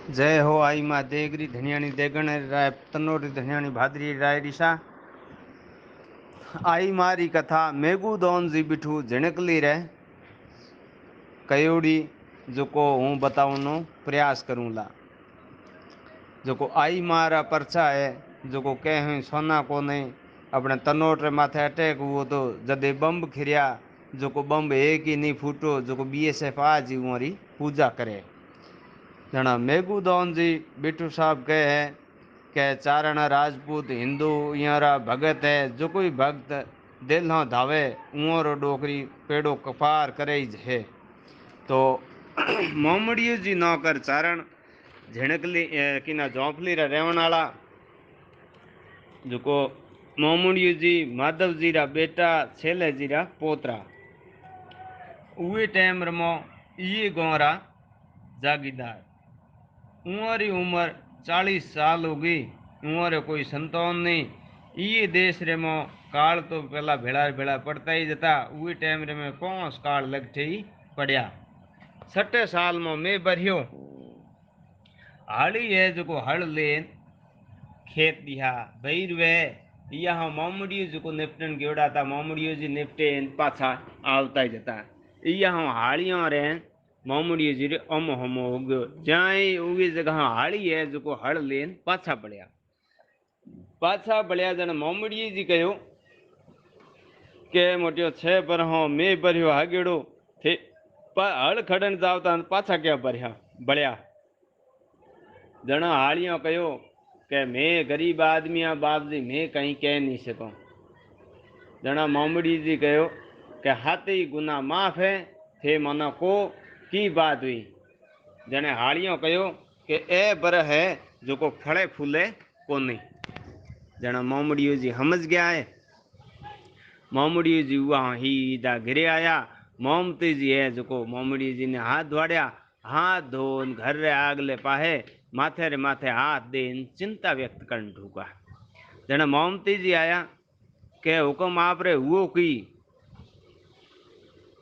जय हो आई माँ देगरी धनियानी देगण राय तनोरी धनियानी भादरी राय दिशा आई मारी कथा मेगू दोन जी बिठू झिणकली रे कयोड़ी जो को हूँ बताऊनो प्रयास करूँला जो को आई मारा परचा है जो को कह सोना को नहीं अपने तनोट रे माथे अटैक हुओ तो जदे बम्ब खिरिया जो को बम्ब एक ही नहीं फूटो जो को BSF आज ही पूजा करे जना मेघुदौन जी बिट्टू साहब कहे हैं कि चारण राजपूत हिंदू यारा भगत है जो कोई भक्त दिल हाँ धावे उरो डोकरी पेड़ो कपार करे है तो मोमड़ियो जी नौकर चारण झिणकली की ना झोंपली रा रेवण वाला जो को मोमड़ियो जी माधव जी रा बेटा छेले जी रा पोतरा उहे टाइम रमो ये गोरा जागीदार उमरी उम्र 40 साल हो गई उमर कोई संतान नहीं ये देश रे मो काल तो पहला भेड़ा भेड़ा पड़ता ही जता उही टाइम रे में कौन काल लगते ही पड़िया 60 साल में मैं भरियो हाड़ी है जो को हल लेन खेत दिया भैर वे यहाँ मामूडियो जो को निपटन गेड़ा था मामूडियो जी निपटे पाछा आवता ही जता यहाँ हाड़ियों रे मामूडियो जी रे अम हम हो गयो जाए उगी जगह हाड़ी है जो को हल लेन पाछा बढ़िया जन मामूडियो जी कहो के मोटियो छे पर हाँ मैं भरियो हागेड़ो थे पर हल खड़न जावता पाछा क्या भरिया बढ़िया जना हाड़ियों कहो કે मैं गरीब आदमी हाँ बाप जी मैं कहीं कह नहीं सकूँ जना मोमड़ी जी कहो कि हाथे ही गुना माफ है थे मना को की बात हुई जने हाड़ियों कहो कि ए बर है जो को फड़े फूले को नहीं जना मोमड़ियो जी समझ गया है मोमड़ियो जी वहाँ ही दा घिरे आया मोमती जी है जो को मोमड़ी जी ने हाथ धोड़िया हाथ धोन घर रे आगले पाहे माथे रे माथे हाथ देन चिंता व्यक्त करन ढूका जना मोमती जी आया के हुक्म आप रे हुओ की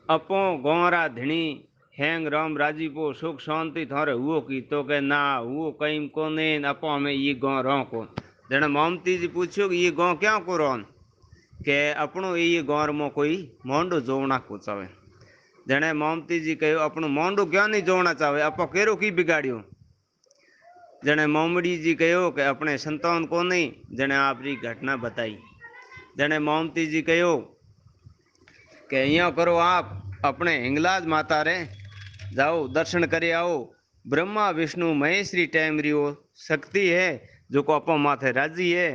अपो गोरा धनी हैंग राम राजीपो सुख शांति थारे हुओ की तो के ना हुओ कहीं कोने अपो हमें ये गाँव रो को जना मोमती जी पूछो कि ये गाँव क्या को रोन के अपनो ये गाँव में कोई मोंडो जोवना को चावे जने मोमती जी कहो अपनो मोंडो क्यों नहीं जोवना चाहे अपो केरो की बिगाड़ियो जने मोमड़ी जी कहो कि अपने संतान को नहीं जने आपरी घटना बताई जने मोमती जी कहो कि यहाँ करो आप अपने हिंगलाज माता रे जाओ दर्शन करे आओ ब्रह्मा विष्णु महेश्वरी टाइम रियो शक्ति है जो को अपो माथे राजी है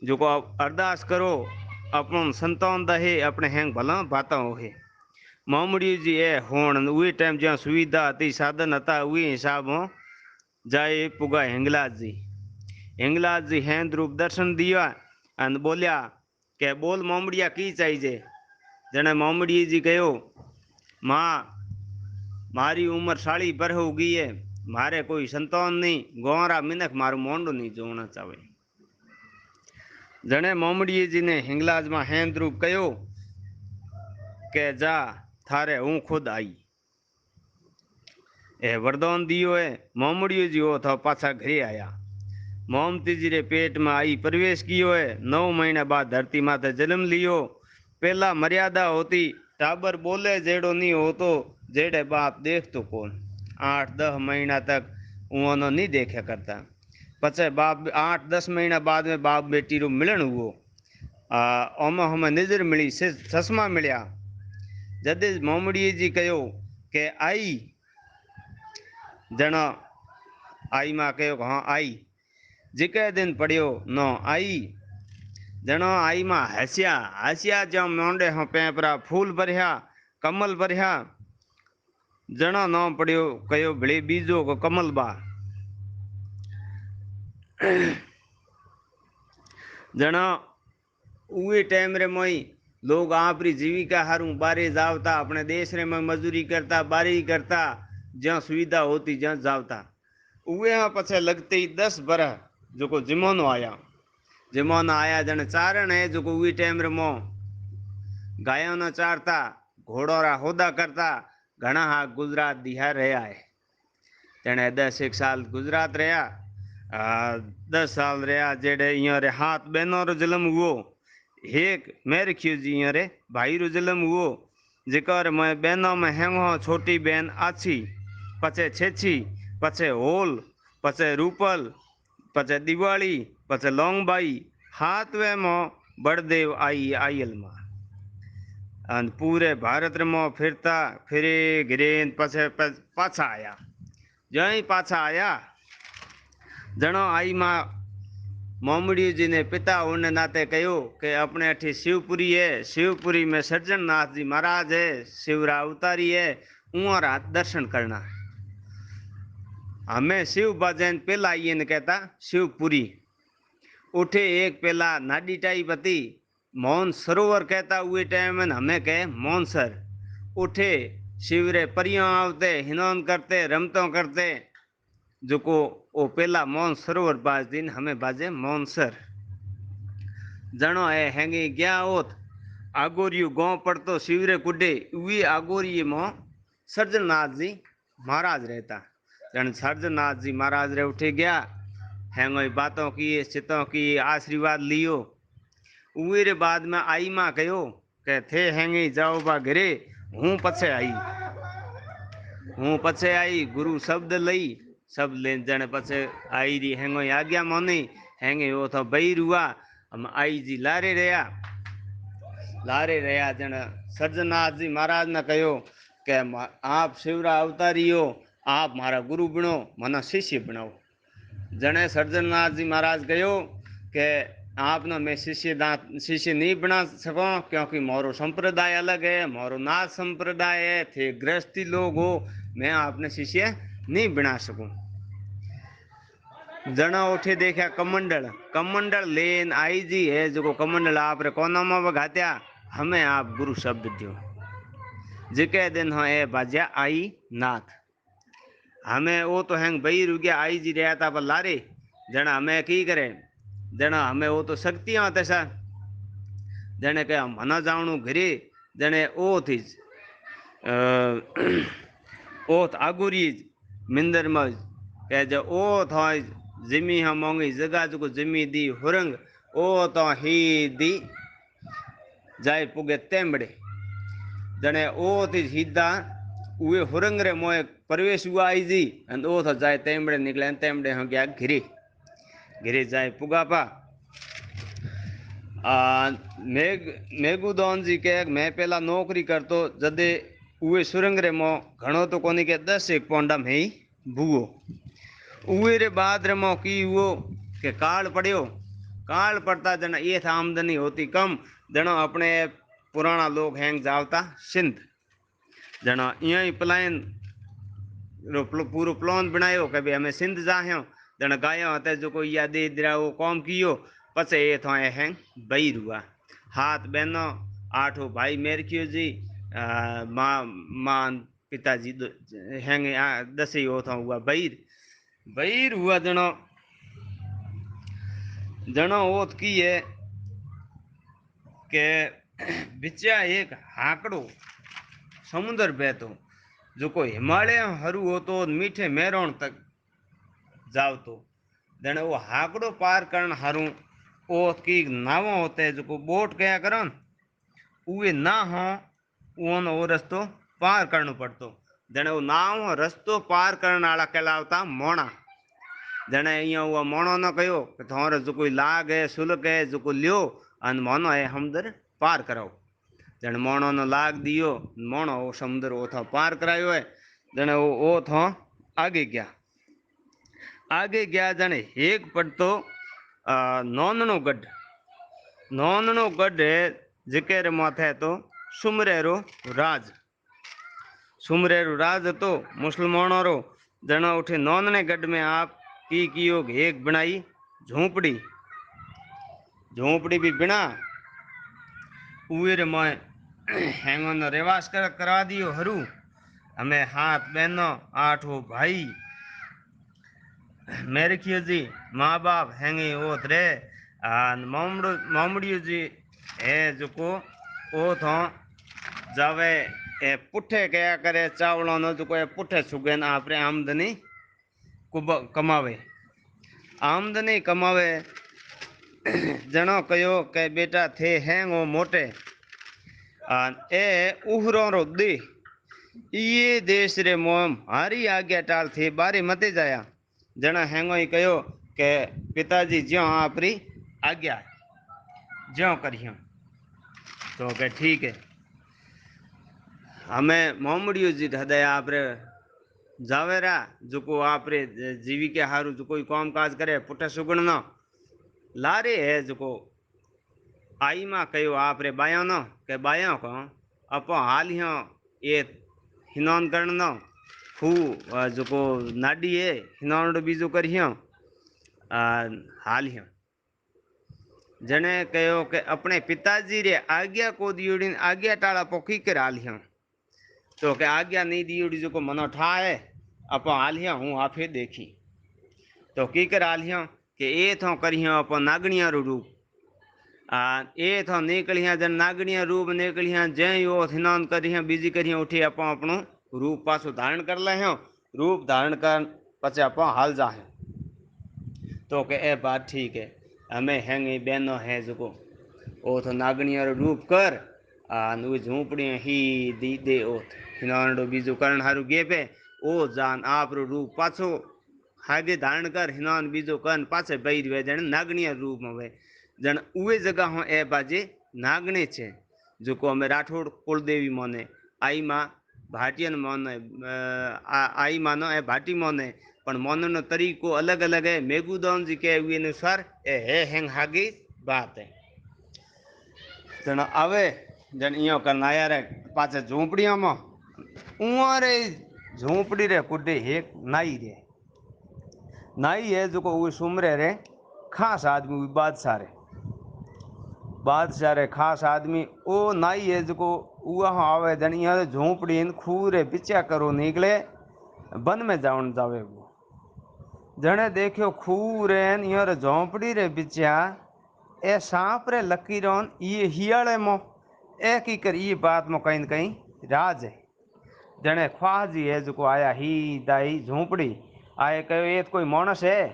जो को अरदास करो अपन संतान दहे अपने हैंग भला बाता हो है मोमड़ी जी है होण उही टाइम ज्યાં सुविधा હતી साधन હતા उही हिसाब हो जाए पुगा हिंगलाज जी हैंद रूप दर्शन दिया अन बोलिया के बोल मोमड़िया की चाहिए जने मोमड़ी जी कहो माँ मारी उम्र 40 बर हो गई है मारे कोई संतान नहीं गोरा मिनक मारू मोंडो नहीं जोना चाहे जने मोमड़ी जी ने हिंगलाज में हैंद रूप कहो के जा थारे हूँ खुद आई ए वरदान दियो है मोमड़ियो जी हो था पाछा घरे आया मोमती जी रे पेट में आई प्रवेश कियो है 9 महीना बाद धरती माथे जन्म लियो पहला मर्यादा होती टाबर बोले जेड़ो नहीं हो तो जेड़े बाप देख तो कौन 8-10 महीना तक उन्होंने नहीं देखा करता पचे बाप 8-10 महीना बाद में बाप बेटी रो मिलन हुओ ओम हमें नजर मिली चश्मा मिलिया जदे मोमड़ी जी कहो के आई जना आई माँ कहो हाँ आई जिके दिन पढ़ियो न आई जनो आई माँ हसिया हसिया जो मोंडे हाँ पेपरा फूल भरिया कमल भरिया जनो न पढ़ियो कहो भले बीजो को कमल बा जनो उहे टाइम रे मोई लोग आपरी जीविका हारू बारे जावता अपने देश रे में मजदूरी करता बारी करता जहाँ सुविधा होती जहाँ जावता उहे हाँ पछे लगते ही 10 बरह जो को जिमोनो आया जन चारण है जो को उही टाइम रे मो गायों न चारता घोड़ो रा होदा करता घना हा गुजरात दिहा रहा है जने 10 एक साल गुजरात रहा। 10 साल रहा जेडे इं रे हाथ बहनों रो जन्म हुओ। एक मेरे रखियो जी इं रे भाई रो जन्म हुओ। जिकर मैं बहनों में हेंगो छोटी बहन आछी, पचे छेछी, पचे होल, पचे रूपल, पचे दिवाली, पचे लोंगबाई, हाथवे मो बड़देव आई आयल मां। अन पूरे भारत में फिरता फिरे गिरे पछे पाछा आया। जई पाछा आया जनो आई माँ मोमड़ी जी ने पिता होने नाते कहो कि अपने अठी शिवपुरी है, शिवपुरी में सज्जन नाथ जी महाराज है, शिवरा अवतारी है, उरा दर्शन करना। हमें शिव भजन पेला ये कहता शिवपुरी। उठे एक पेला नाडी टाइप हती मौन सरोवर कहता हुए टाइम में हमें कहे मौनसर। उठे शिवरे परियों आवते हिनौन करते रमतों करते जो को ओ पेला मौन सरोवर बाज दिन हमें बाजे मौनसर। जनो है हैंगी गया ओत आगोरियू गांव पड़तो शिवरे कुडे वी आगोरिये मो सर्जनाथ जी महाराज रहता। जन सर्जनाथ जी महाराज रे उठे गया हैंगो बातों की चितों की आशीर्वाद लियो। उरे बाद में आई माँ कहो के थे हैंगी जाओ बा घरे हूँ पछे आई। हूँ पछे आई गुरु शब्द लई सब ले जने पछे आई री हैंगो आज्ञा मोनी हैंगे वो तो बईर हुआ। हम आई जी लारे रहा जन सर्जनाथ जी महाराज ने कहो के आप शिवरा अवतारी हो, आप मारा गुरु बनो, मना शिष्य बनाओ। जने सर्जनाथ जी महाराज कहो के आपने मैं शिष्य नहीं बना सको क्योंकि मोरो संप्रदाय अलग है, मोरो नाथ संप्रदाय है, थे गृहस्थी लोग हो, मैं आपने शिष्य नहीं बना सकूं। जना उठे देखा कमंडल, कमंडल लेन आई जी है जो कमंडल आप रे कोना में बगात्या हमें आप गुरु शब्द दियो। जिके दिन हो ए बाजा आई नाथ हमें वो तो हैंग बई रुगया आई जी रहा था पर लारे जना हमें की करे जना हमें वो तो शक्तियां तैसा जने के मना जावणु घरे जने ओ थी ओत आगुरी मिंदर में के जो ओ था जिमी हम मोंगी जगह जो जिमी दी हुरंग ओ तो ही दी जाए पुगे तेमड़े जने ओ थी सीधा उए हुरंग रे मोए प्रवेश हुआ आई जी अन ओ था जाए तेमड़े निकले तेमड़े हम गया घिरे घिरे जाए पुगा पा। मेघुदौन जी के मैं पहला नौकरी करतो जदे उए सुरंग रे मो घणो तो कोनी के 10 एक पोंडा में ही भूगो। उए रे बाद रे मो की हुओ के काल पड़ियो। काल पड़ता जना ये था आमदनी होती कम जना अपने पुराना लोग हैंग जावता सिंध जना यही प्लान पूरा प्लान बनायो कि भाई हमें सिंध जाह्यो जना गायो हते जो कोई याद दिरा वो कौम कियो पचे ये था हैंग बई रुआ हाथ बहनो आठो भाई मेरखियो जी माँ माँ पिताजी हैंग 10 ही हो था हुआ बईर बईर हुआ जनो जनो ओत की है के बिचा एक हाकड़ो समुद्र बहतो जो को हिमालय हरू होतो मीठे मेरोण तक जावतो जने वो हाकड़ो पार करन हारू ओ की नाव होते जो को बोट कया करो उए ना हो उन वो रस्तो पार करनो पड़तो जने वो नाव रस्तो पार करने वाला कहलावता मोणा। जने अँ वो मोणो न कहो थोड़े जो कोई लाग है सुलग है जो को लियो अन मोनो है हमदर पार कराओ जन मोणो न लाग दियो मोणो वो समुद्र वो था पार करायो है जने वो था आगे गया जने एक पड़तो नौननो गढ़ है जिकेर माथे तो सुमरेरो राज तो मुसलमानों रो जना उठे नौनने गढ़ में आप की कियो एक बनाई झोंपड़ी भी बिना उर में हैंगो न रेवास करा दियो हरू हमें हाथ बहनो आठो भाई मेरखियो जी माँ बाप हैंगे ओत रे मोमड़ियो जी है जो को ओ थो जावे ए पुठे कया करे चावलों नो जो को पुठे सुगे न आपरे आमदनी कमावे, आमदनी कमावे। जनो कहो के बेटा थे हैंगो मोटे ए उहरो रो दे ये देश रे मोम हारी आज्ञा टाल थे बारे मते जाया। जना हैंगो ही कहो के पिताजी ज्यो आपरी आज्ञा ज्यो करियो। तो के ठीक है, हमें मोमड़ियो जी हृदय आपरे जावेरा जो को आपरे जीविका हारू जो कोई काम काज करे पुट सुगण न लारे है जो को आई माँ कहो आपरे बाया न के बाया को अपो हाल ही ये हिनौन करण न फू जो को नाडी है हिनौन बीजो करियो हाल ही जने कहो के अपने पिताजी रे आज्ञा को दियोड़ी आज्ञा टाला पोखी कर हाल ही तो के आज्ञा नहीं दियोड़ी जो को मनो ठा है अपो हाल ही हूँ आपे देखी तो की कर हाल ही के ए थो करियो अपो नागणिया रो रूप ए थो निकलिया जन नागणिया रूप निकलिया जय यो स्नान करिया बीजी करिया उठी आप अपनो रूप पासो धारण कर ले रूप धारण कर पचे आप हाल जा तो के ए बात ठीक है। हमें हैंगी बहनो है जो ओ तो नागणिया रो रूप कर झूपड़ी ही दी दे ओथ हिनाणो बीजो करण हारू गे पे ओ जान आप रो रूप पाछो हागे धारण कर हिनान बीजो कन पाछे बैर वे जन नागणिया रूप में वे जन उवे जगह हो ए बाजे नागणे छे जो को हमें राठौड़ कुलदेवी मोने आई माँ भाटियन मोने आई मानो ए भाटी मोने पण मोननो तरीको अलग अलग है। मेघुदौन जी के हुए अनुसार ए है हैंग हागी बात है। जन आवे जन इो करना आया रे पाछे झूंपड़िया में उरे झूंपड़ी रे कुडे एक नाई है जो को सुमरे रे खास आदमी बादशाह रे खास आदमी ओ नाई है जो को आवे जन यहाँ झोंपड़ी खूरे पिचा करो निकले वन में जावन जावे वो जने देखो खूरे यहाँ झोंपड़ी रे पिचा ए सांप रे लकीरोन ये हियाले मो ए की कर ये बात में कहीं न कहीं राज है। जने ख्वाजी है जो को आया ही दाई झोंपड़ी आए कहो ये कोई मानस है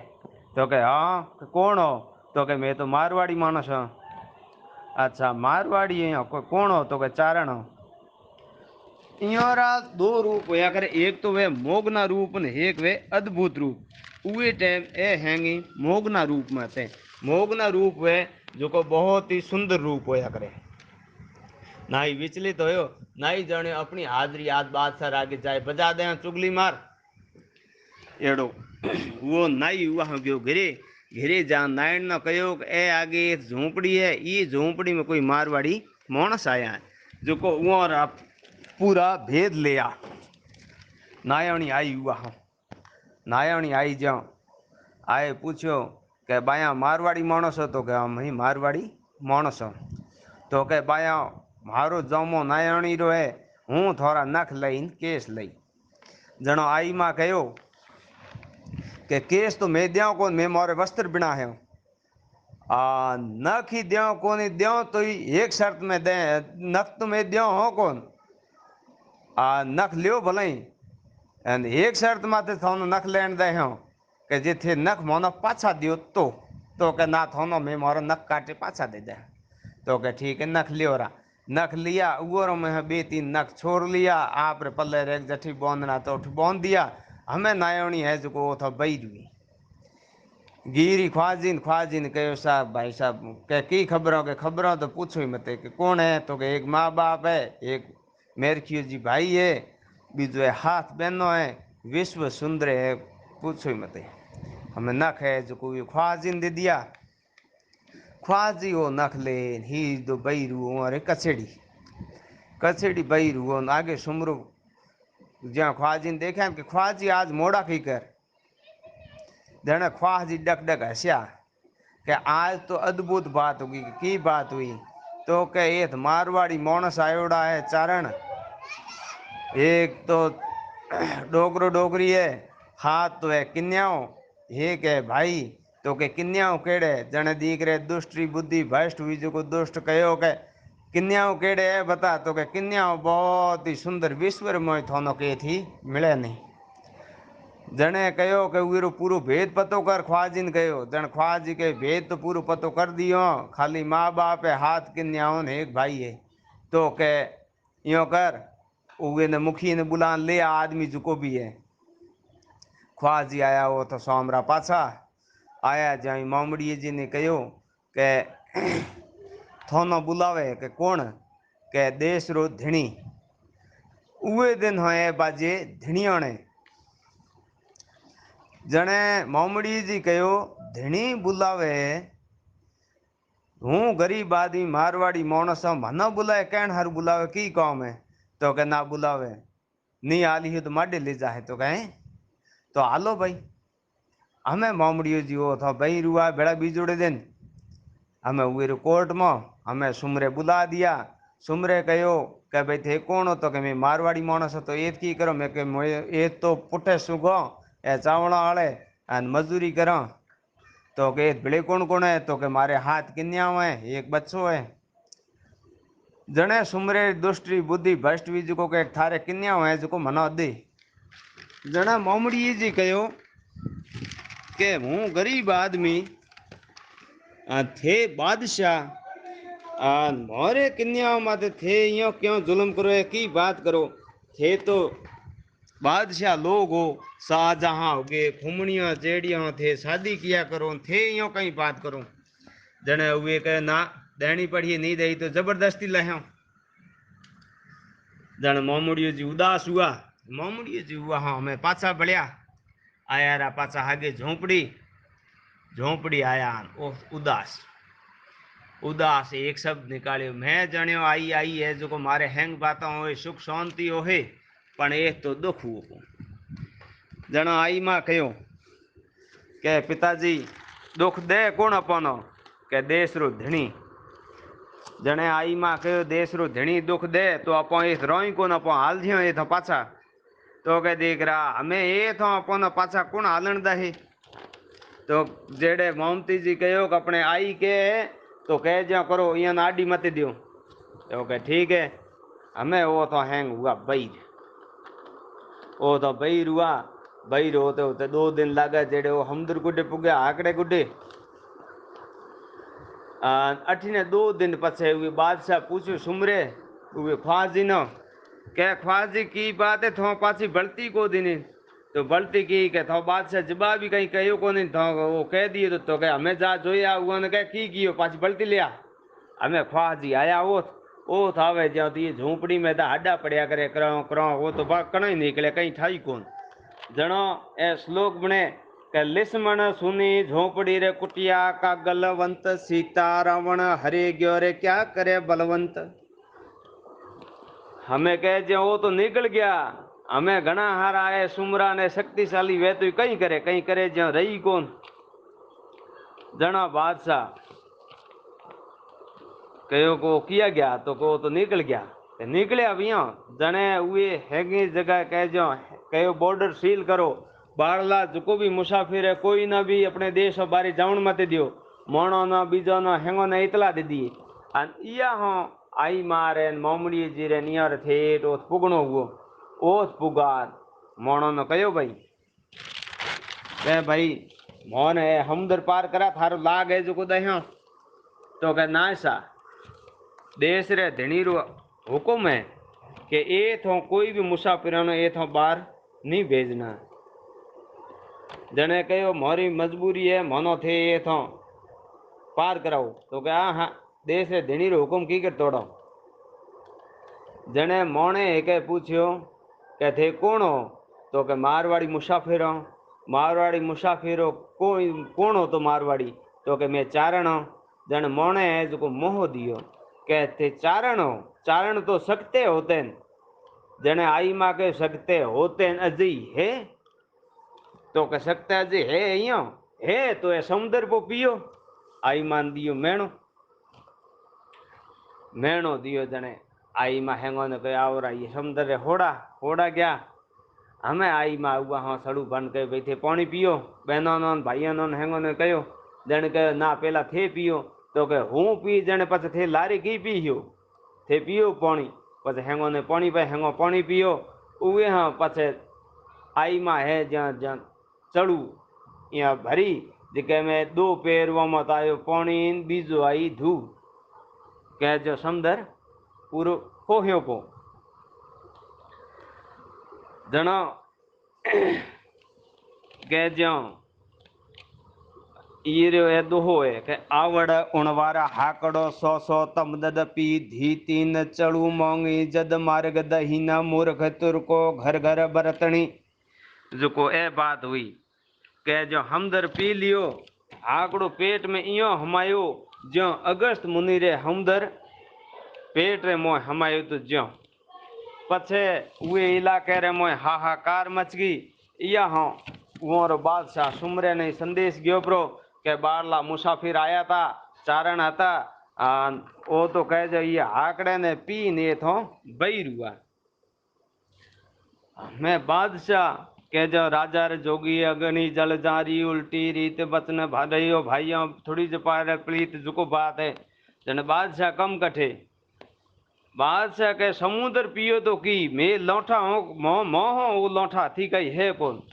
तो कहे हाँ कौन हो तो कहे मैं तो मारवाड़ी मानस हूँ। अच्छा मारवाड़ी है कोई कौन हो तो कहे चारण हो। इरा दो रूप होया करे एक तो वे मोगना रूप ने एक वे अद्भुत रूप उए टाइम ए हैंगी मोगना रूप में थे मोगना रूप वे जो को बहुत ही सुंदर रूप होया करे नाई विचलित होयो नाई जाने अपनी हाजरी आज बादशाह आगे जाए बजा दे चुगली मार एड़ो वो नाई हुआ गयो घिरे घिरे जा नायण न कहो ए आगे झोंपड़ी है ये झोंपड़ी में कोई मारवाड़ी मानस आया है जो को वो पूरा भेद लिया। नायणी आई हुआ नायणी आई जाओ आए पूछो के बाया मारवाड़ी मानस हो तो के हम ही मारवाड़ी मानस हो तो के बाया मारो जमो नायणी रो है हूँ थोड़ा नख लईन केस लई जनो आई माँ कहो के केस तो मैं द्याओ कौन मैं मोरे वस्त्र बिना है नख ही द्याओ कौन द्याओ तो एक शर्त में दे नख तो मैं द्याओ हो कौन नख लियो भले एक शर्त माथे थानो नख लेन दे हो के जे नख मोनो पाछा दियो तो के ना थानो मैं मोरो नख काटे पाछा दे दे तो के ठीक है नख लियो रा नख लिया उगोरो में बे तीन नख छोड़ लिया आप रे पल्ले रे जठी बांधना तो उठ बांध दिया। हमें नायणी है जो को था बैरवी गिरी ख्वाजीन ख्वाजीन कहो साहब भाई साहब के की खबरों के खबरों तो पूछो ही मत कि कौन है तो के एक माँ बाप है एक मेरखियो जी भाई है बीजो है हाथ बहनों है विश्व सुंदर है पूछो ही मत हमें नख है जो को ख्वाजीन दे दिया ख्वाजी वो नख ले ही दो बैरू अरे कचेड़ी बैरू आगे सुमरो ज्या ख्वाजी देखा कि ख्वाजी आज मोड़ा की कर जने ख्वाजी डक डक हस्या कि आज तो अद्भुत बात होगी की बात हुई तो के एक मारवाड़ी मानस आयोड़ा है चारण एक तो डोगरो डोगरी है हाथ तो है किन्याओ एक है भाई तो के किन्याओ केड़े जने दीख रहे दुष्टी बुद्धि भ्रष्ट हुई जो को दुष्ट कहो के किन्याओ केड़े है बता तो के किन्याओ बहुत ही सुंदर विश्वर में थानो के थी मिले नहीं जने कहो के उरो पूरो भेद पतो कर ख्वाजी ने कहो जन ख्वाजी के भेद तो पूरो पतो कर दियो खाली माँ बाप है हाथ किन्याओं ने एक भाई है तो के यो कर उगे ने मुखी ने बुला ले आदमी जुको भी है ख्वाजी आया वो तो सोमरा पाछा आया जाई मामड़ी जी ने कहो के थानो बुलावे के कौन के देश रो धणी उवे दिन होए बाजे धणिया ने जने मामड़ी जी कहो धणी बुलावे हूँ गरीब आदमी मारवाड़ी मानस मना बुलाए कहन हर बुलावे की काम है तो के ना बुलावे नहीं आली है तो माडे ले जाए तो कहें तो आलो भाई हमें मामड़ी जी वो था भाई रुआ बेड़ा बीजोड़े दिन हमें हुए कोर्ट में हमें सुमरे बुला दिया सुमरे कहो के भाई थे कौन हो तो कि मैं मारवाड़ी मानस तो एत की करो मैं के एत तो पुटे सुगो ए चावड़ा आले अन मजदूरी करो तो के भले कौन कौन है तो के मारे हाथ किन्या है एक बच्चो है जने सुमरे दुष्टि बुद्धि भ्रष्ट भी जो के थारे किन्या है जो मना दे जना मोमड़ी जी कहो के हूँ गरीब आदमी थे बादशाह मोरे कन्या माते थे यो क्यों जुल्म करो है की बात करो थे तो बादशाह लोग हो शाहजहां हो गए घुमनिया चेड़िया थे शादी किया करो थे यो कहीं बात करो जने हुए कहे ना देनी पड़ी नहीं दे तो जबरदस्ती लहो जन मोमड़ियो जी उदास हुआ मोमड़ियो जी हुआ हाँ मैं पाछा बढ़िया आया रा पाछा आगे झोंपड़ी झोंपड़ी आया ओ उदास उदास एक शब्द निकालियो मैं जण्यो आई आई है जो को मारे हैंग बाता हो सुख शांति हो है पण ए तो दुख हुओ जणो आई मां कहो के पिताजी दुख दे कौन अपनो के देश रो धणी जने आई मां कहो देश रो धणी दुख दे तो अपो इस रोई कौन अपो हाल जियो ए तो पाछा तो के देख रहा हमें ए तो अपन पाछा कौन हालन दे तो जेड़े मोमती जी कहो कि अपने आई के तो कह जा करो यहाँ नाडी मत दियो तो कह ठीक है हमें वो तो हैंग हुआ बईर वो तो बईर हुआ बईर होते होते 2 दिन लगे जेड़े वो हमदर गुड्डे पुगे आकड़े गुड्डे अठीने 2 दिन पछे हुए बादशाह पूछो सुमरे हुए ख्वाजी न क्या ख्वाजी की बात है थो पाछी बलती को दिन तो बलती की के थो बादशाह जवाब भी कहीं कहो को नहीं थो वो कह दिए तो कह हमें जा जोया उन्होंने कह की कियो पाछी बलती लिया हमें ख्वाजी आया ओ थावे ज्या तो ये झोंपड़ी में था हड्डा पड़िया करे करो करो वो तो कण ही निकले कहीं ठाई कौन जनो ए श्लोक बने के लिस्मण सुनी झोंपड़ी रे कुटिया का गलवंत सीता रावण हरे ग्यो रे क्या करे बलवंत हमें कह जो वो तो निकल गया हमें घना हारा है सुमरा ने शक्तिशाली वे तो कहीं करे जो रही कौन जना बादशाह कहो को किया गया तो को तो निकल गया निकले अब यहाँ जने हुए हैगी जगह कह जो कहो बॉर्डर सील करो बारला जो भी मुसाफिर है कोई ना भी अपने देश और बारी जावन मत दियो मोनो ना बीजो ना हैंगो ना इतला दे दिए इया हाँ आई मारे मोमड़ी जी रे नियर थे तो पुगणो हुओ ओत पुगार मोनो न कहो भाई कह भाई मोन है हमदर पार करा थारो लाग है जो को दया तो कह ना सा देश रे धणी रो हुक्म है कि ए थो कोई भी मुसाफिर ए थो बाहर नहीं भेजना जने कहो मारी मजबूरी है मनो थे ए थो पार कराओ तो क्या हाँ देश रे धणी रो हुक्म की कर तोड़ो जने मोने एक पूछ्यो के थे कौन हो तो के मारवाड़ी मुसाफिर हो मारवाड़ी मुसाफिर हो कौन हो तो मारवाड़ी तो के मैं चारण हो जन मोने है जो मोह दियो कहते चारण हो चारण तो सकते होते जने आई माँ के सकते होते अजी है तो कह सकते अजी है यो है तो ये समुद्र को पियो आई मान दियो मेणो मेणो दियो जने आई माँ हैंगो ने कहा और ये समुद्र रे होड़ा होड़ा गया हमें आई माँ हुआ हाँ सड़ू बन के बैठे पानी पियो बहनों नोन भाइयों नोन हैंगो ने कहो जने कह ना पहला थे पियो तो कह हूँ पी जने पछ थे लारी की पीयो थे पियो पानी पछ हैंगो ने पानी पे हैंगो पानी पियो उए हाँ पछे आई माँ है ज्या ज्या चढ़ू यहाँ भरी जेके में 2 पैर मत आयो पानी बीजो आई धू कह जो समुंदर पूरो खोहियो पो जणो कह जो ईरो ए दोहो है के आवड़ उणवारा हाकड़ो 100 तमदद पी धी तीन चढ़ू मोंगी जद मार्ग दहीना मूर्ख तुरको घर घर बरतनी जो को ए बात हुई के जो हमदर पी लियो आकड़ो पेट में इयो हमायो जो अगस्त मुनि रे हमदर पेट रे मोय हमायो तो ज्यो पछे वे इलाके रे मोय हाहाकार मच गई इया हो वो बादशाह सुमरे ने संदेश गयो प्रो के बारला मुसाफिर आया था चारण था वो तो कह जो ये आकड़े ने पी ने थो बईरुआ मैं बादशाह कह जो राजा रे जोगी अग्नि जल जारी उल्टी रीत बचन भाइयों भाइयों थोड़ी जपार प्लीत जुको बात है जन बादशाह कम कठे बादशाह के समुद्र पियो तो की मैं लौटा हूँ मोह वो लौटा थी कही है कौन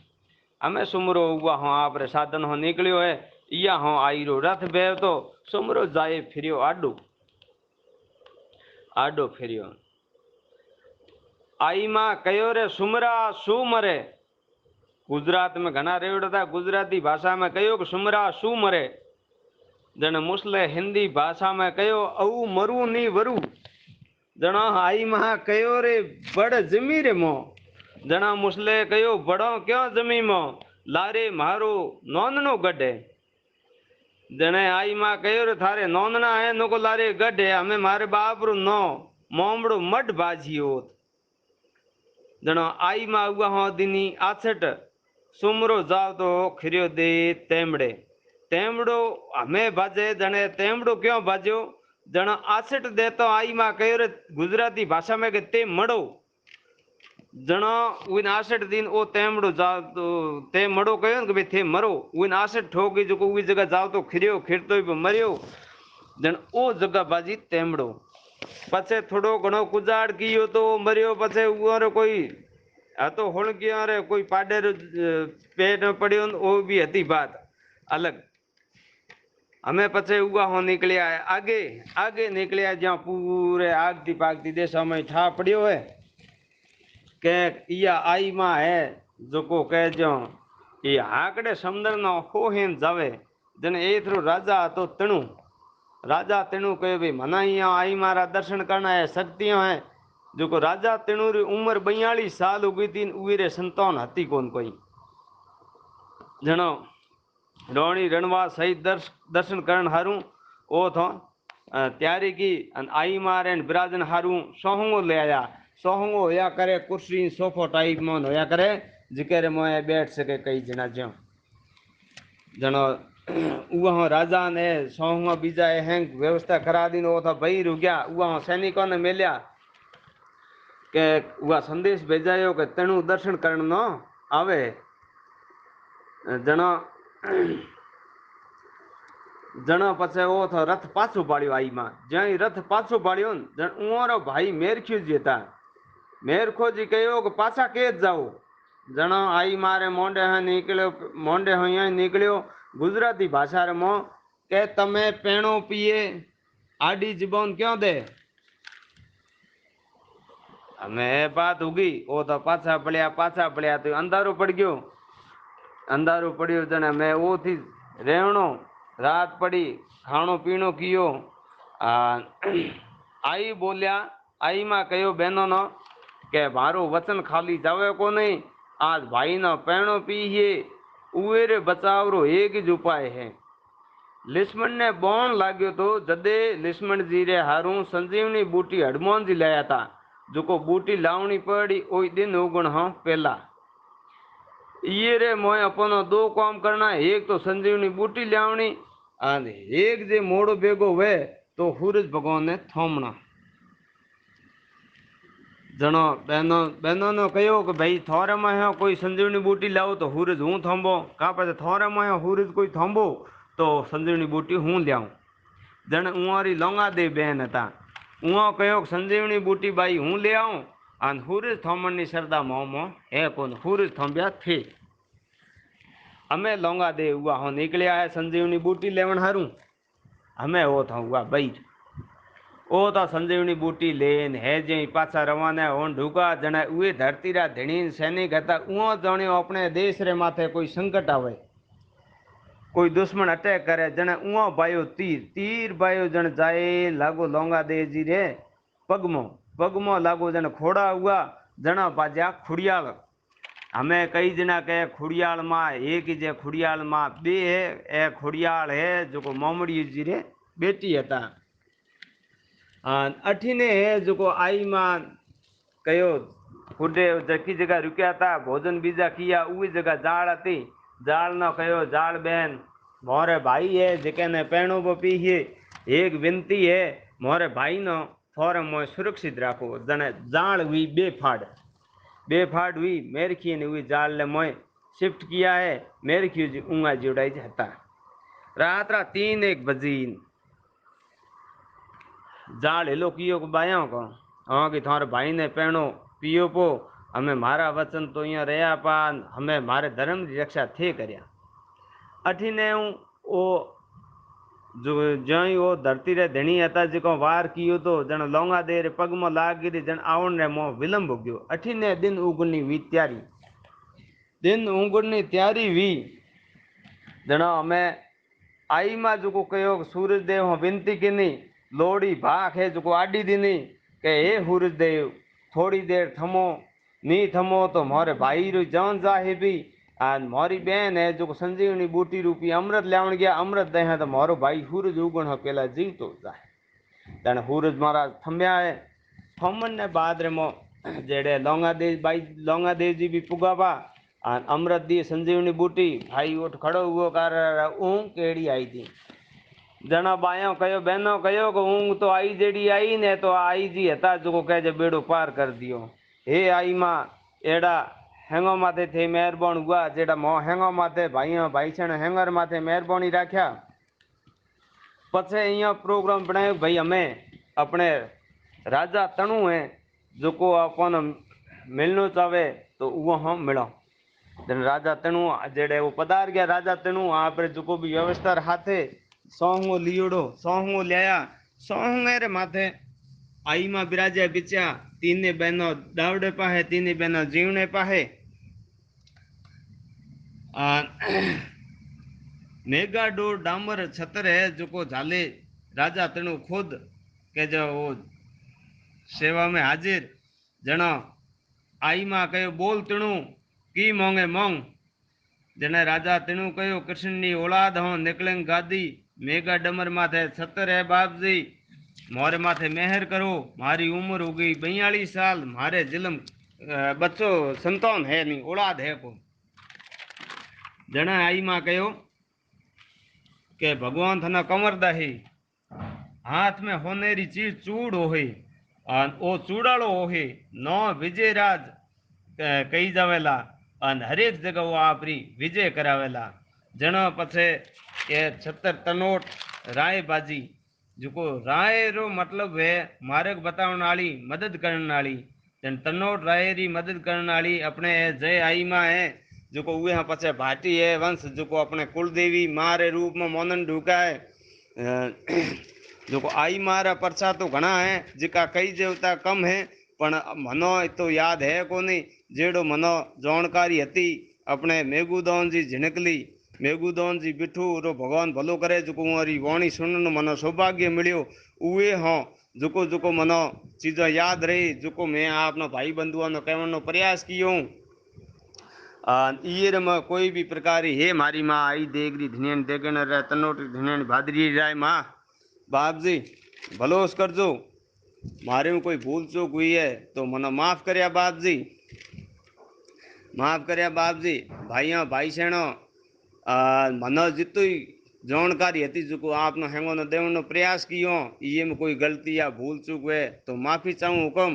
हमें सुमरो हुआ हूँ आप रे साधन हो निकलियो है या हूँ आई रो रथ बेव तो सुमरो जाए फिरियो आडो आडो फिरियो आई माँ कयो रे सुमरा सु मरे गुजरात में घना रेवड़ था गुजराती भाषा में कयो कि सुमरा सु मरे जन मुस्ले हिंदी भाषा में कयो औ मरू नी वरू जना आई महा कयो रे बड़ जमी रे मो जना मुस्ले कयो बड़ो क्यों जमी मो लारे मारो नोंदनो गड्ढे जने आई माँ कयो रे थारे नोंदना है नको लारे गड्ढे हमें मारे बाप रो नो मोमड़ो मड बाजी होत जनो आई माँ हुआ हो दिनी आछट सुमरो जाओ तो खिरियो दे तेमड़े तेमड़ो हमें बाजे जने तेमड़ो क्यों बाजो जन आसट देतो आई माँ कहो रे गुजराती भाषा में के ते मड़ो जनो उन आसट दिन ओ तेमड़ो जाओ तो ते मड़ो कहो कि भाई थे मरो उन आसट ठोकी जो कोई जगह जाओ तो खिरियो खिरतो भी मरियो जन ओ जगह बाजी तेमड़ो पछे थोड़ो घणो कुजाड़ कियो तो मरियो पछे उरो कोई आ तो हुण किया रे कोई पाडे पेट में पड़ियो वो भी हती बात अलग हमें पछे हुआ हो निकलिया है आगे आगे निकलिया जहाँ पूरे आगती पागती देशों में ठा पड़ियो है के या आई माँ है जो को कह जो ये हाकड़े समुद्र न हो हेन जावे जन एथरो राजा तो तणु राजा तेणु कहे भाई मना यहाँ आई मारा दर्शन करना है शक्तियां है जो को राजा तेणु री उम्र 42 साल हो गई थी उरे संतान हती कौन कोई जनो रोणी रणवा सहित दर्शन करण हारू ओ थो तैयारी की आई मारे बिराजन हारू सोहंगो ले आया सोहंगो होया करे कुर्सी सोफो टाइप में होया करे जिके रे मोए बैठ सके कई जना ज्यो जनो उहा राजा ने सोहंगो बीजा हैंग व्यवस्था करा दी वो था भई रुग्या उहा सैनिकों ने मिलिया के उहा संदेश भेजायो के तेणु दर्शन करण नो आवे जनो जनो पछे वो थो रथ पाछो पाड़ियो आई मां जई रथ पाछो पाड़ियो जन उरो भाई मेरख्यू जी था मेरखो जी कहो कि पाछा के जाओ जनो आई मारे मोंडे है निकलियो मोंडे हो यहाँ निकलियो गुजराती भाषा रे मो के तमे पेणो पिए आडी जीबन क्यों दे हमें बात होगी वो तो पाछा पड़िया तो अंधारो पड़ गयो अंधारो पड़ियो जने मैं वो थी रेवणो रात पड़ी खाणो पीणो कियो आई बोलिया आई माँ कहो बहनों नो के मारो वचन खाली जावे को नहीं आज भाई ना पैणो पीए उवेरे बचाव रो एक ही उपाय है लिस्मन ने बोन लाग्यो तो जदे लिस्मन जी रे हारू संजीवनी बूटी हडमोहन जी लाया था जो को बूटी लावनी पड़ी ओई दिन उगण हाँ पहला ये रे मोए अपनो 2 काम करना एक तो संजीवनी बूटी लावनी और एक जे मोड़ो बेगो वे तो सूरज भगवान ने थोमना जनो बहनों ने कहो कि भाई थोरे में कोई संजीवनी बूटी लाओ तो सूरज हूँ थोंबो का पे थोरे में सूरज कोई थोंबो तो संजीवनी बूटी हूँ लियाऊं जन उरी लोंगा दे बहन था उहो कहो संजीवनी बूटी भाई हूँ ले आऊं अन सूरज थोमन श्रद्धा मोमो है कौन सूरज थोम्या थे हमें लौंगा दे हुआ हो निकलिया है संजीवनी बूटी लेवन हारू हमें वो था हुआ बईर ओ तो संजीवनी बूटी लेन है जे पाछा रवाना होन ढूका जने उए धरती रा धीणीन सैनिक था उहो जणियो अपने देश रे माथे कोई संकट आवे कोई दुश्मन अटैक करे जने उहो बायो तीर तीर बायो जन जाए लागो लौंगा दे जी रे पगमो पगमो लागो जन खोड़ा हुआ जना बाजा खुड़ियाल हमें कई जना कहे खुड़ियाल माँ एक ही जे खुड़ियाल माँ बे है ए खुड़ियाल है जो मोमड़ी जी रे बेटी हता अठीने है जो आई माँ कयो खुदे जकी जगह रुकया था भोजन बीजा किया उही जगह जाड़ हती जाड़ न कयो जाड़ बेन मोरे भाई है जेके ने पहनो पी है एक विनती है मोरे भाई नो थोड़े मोए सुरक्षित राखो जने जाड़ हुई बेफाड़ हुई मेरखी ने हुई जाल ले मोए शिफ्ट किया है मेरखी जी ऊँगा जुड़ाई जाता रात 3-1 बजी जाल हिलो कियो को बाया को हाँ कि थारे भाई ने पहनो पियो पो हमें मारा वचन तो यहाँ रहा पा हमें मारे धर्म की रक्षा थे करया अठीने वो जो जई वो धरती रे धणी हता जो वार कियो तो जन लौंगा दे रे पग में लाग गिरी जन आवण रे मो विलंब हो गयो अठीने दिन उगनी हुई तैयारी दिन उगनी तैयारी हुई जना हमें आई में जो कहो सूरज देव विनती किनी लोड़ी भाख है जो आडी दीनी के हे सूरज देव थोड़ी देर थमो नी थमो तो मोरे भाई रो जान जाहे भी मोरी बहन है जो संजीवनी बूटी रूपी अमृत लावण गया अमृत दे तो मोरो भाई सूरज उगण हो पेला जीव तो जाए तने सूरज महाराज थम्या है थमन ने बाद रे मो जेड़े लौंगा देव भाई लौंगा देव जी भी पुगावा अमृत दी संजीवनी बूटी भाई उठ खड़ो हुओ कर ऊँग केड़ी आई थी जना बायो कयो बहनों कयो को ऊँग तो आई जेड़ी आई ने तो आई जी हता जो कहे जे बेड़ो पार कर दियो हे आई माँ एड़ा हेंगो माथे थे मेहरबान हुआ जेड़ा मो हेंगो माथे भाइयों भाई छण हेंगर माथे मेहरबानी राख्या पछे अहियाँ प्रोग्राम बनायो भाई हमें अपने राजा तणु है जो को अपन मिलनो चाहे तो वो हम मिलो जन राजा तणु जेड़े वो पधार गया राजा तणु आप जो भी व्यवस्था हाथे सोहंगो लियोड़ो सोहंगो लिया सोहंगे रे माथे आई माँ बिराजे बिचा तीने बहनों दावड़े पाहे तीने बहनों जीवने पाहे मेगा डोर डामर छतर है जो को झाले राजा तणु खुद के जो वो सेवा में हाजिर जना आई माँ कहो बोल तणु की मोंगे मोंग जने राजा तणु कहो कृष्ण नी औलाद हो निकलेंग गादी मेगा डमर माथे छतर है बाप जी मोरे माथे मेहर करो मारी उम्र हो गई 42 साल मारे जिलम बच्चो संतान है नहीं औलाद है को जना आई माँ कहो के भगवान थना कंवर दही हाथ में होनेरी चीज चूड़ होहे ओ चूड़ालो होहे नो विजय राज कही जावेला अन हरेक जगह वो आपरी विजय करावेला जनो पछे के 76 तनोट राय बाजी जो राय रो मतलब है मार्ग बतावण वाली मदद करने वाली जन तनोट राय री मदद करने वाली अपने जय आई माँ है जो को उहे पछे भाटी है वंश जो को अपने कुलदेवी माँ रे रूप में मोनन ढूका है जो आई मारा परछा तो घना है जिका कई देवता कम है पण मनो तो याद है कोनी जेड़ो मनो जानकारी हती अपने मेघुदौन जी झिणकली मेघुदौन जी बिठू रो भगवान भलो करे जो मारी वाणी सुनन मनो सौभाग्य मिलियो उए हाँ जो मनो चीज़ों याद रही जो मैं आपनो भाई बंधुओं नो कहने प्रयास कियो ईयर में कोई भी प्रकार हे मारी माँ आई देगरी धनियन देगन रे तनोटी धनियन भादरी राय माँ बाप जी भलोस करजो मारे में कोई भूल चूक हुई है तो मनो माफ करया बाप जी माफ करया बाप जी भाइयों भाई सेनो मनो जितु जानकारी हती जो आपनो हेंगो न देवन प्रयास कियो ये में कोई गलती या भूल चूक है तो माफी चाहूँ हुक्म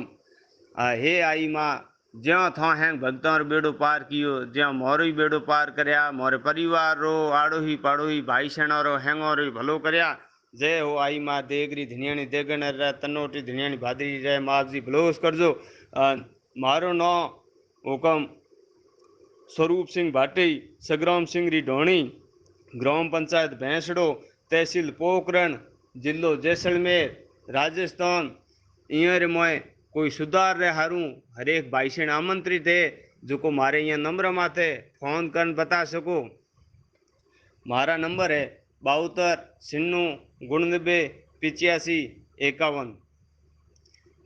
हे आई माँ ज्यों था हैंग भक्तों रो बेड़ो पार कियो ज्यों मोरो ही बेड़ो पार करया मोरे परिवार रो आड़ो ही पाड़ो ही भाई सेनो रो हेंगो रो भलो करया जय हो आई माँ देगरी धनियाणी देगन रे तनोटी धनियाणी भादरी रे माँ जी भलोस करजो मारो नाम हुकम स्वरूप सिंह भाटी, सग्राम सिंह रिढोणी, ग्राम पंचायत भैंसड़ो, तहसील पोखरण, जिलो जैसलमेर, राजस्थान। इं मोए कोई सुधार रे हारू हरेक भाई से आमंत्रित है जो को मारे यहाँ नंबर माथे फोन कर बता सको। मारा नंबर है 72 96 91 51।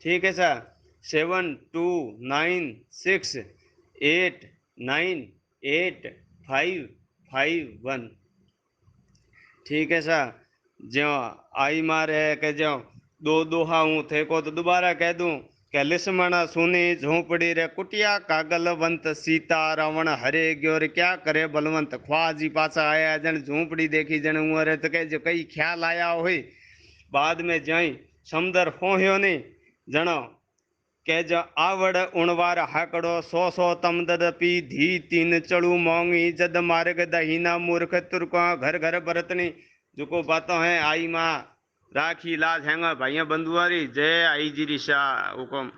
ठीक है सर, 7296898551। ठीक है सर। ज्यो आई मार है कि ज्यो दो दोहा हूँ थे को तो दोबारा कह दूं कि लिस्मण सुनी झोंपड़ी रे कुटिया कागल वंत सीता रावण हरे ग्योर क्या करे बलवंत ख्वाजी पासा आया जन झोंपड़ी देखी जन उमर तो कह जो कई ख्याल आया हो बाद में जई समुदर फोह्यो ने जनो के जो आवड़ उणवार हाकड़ो सो सो तम दद पी धी तीन चढ़ू मोंगी जद मार्ग दहीना मूर्ख तुर्को घर घर बरतनी जो बातों है आई माँ राखी लाज हैंगा भाइया बंधुआरी जय आई जी ऋषा हुकम।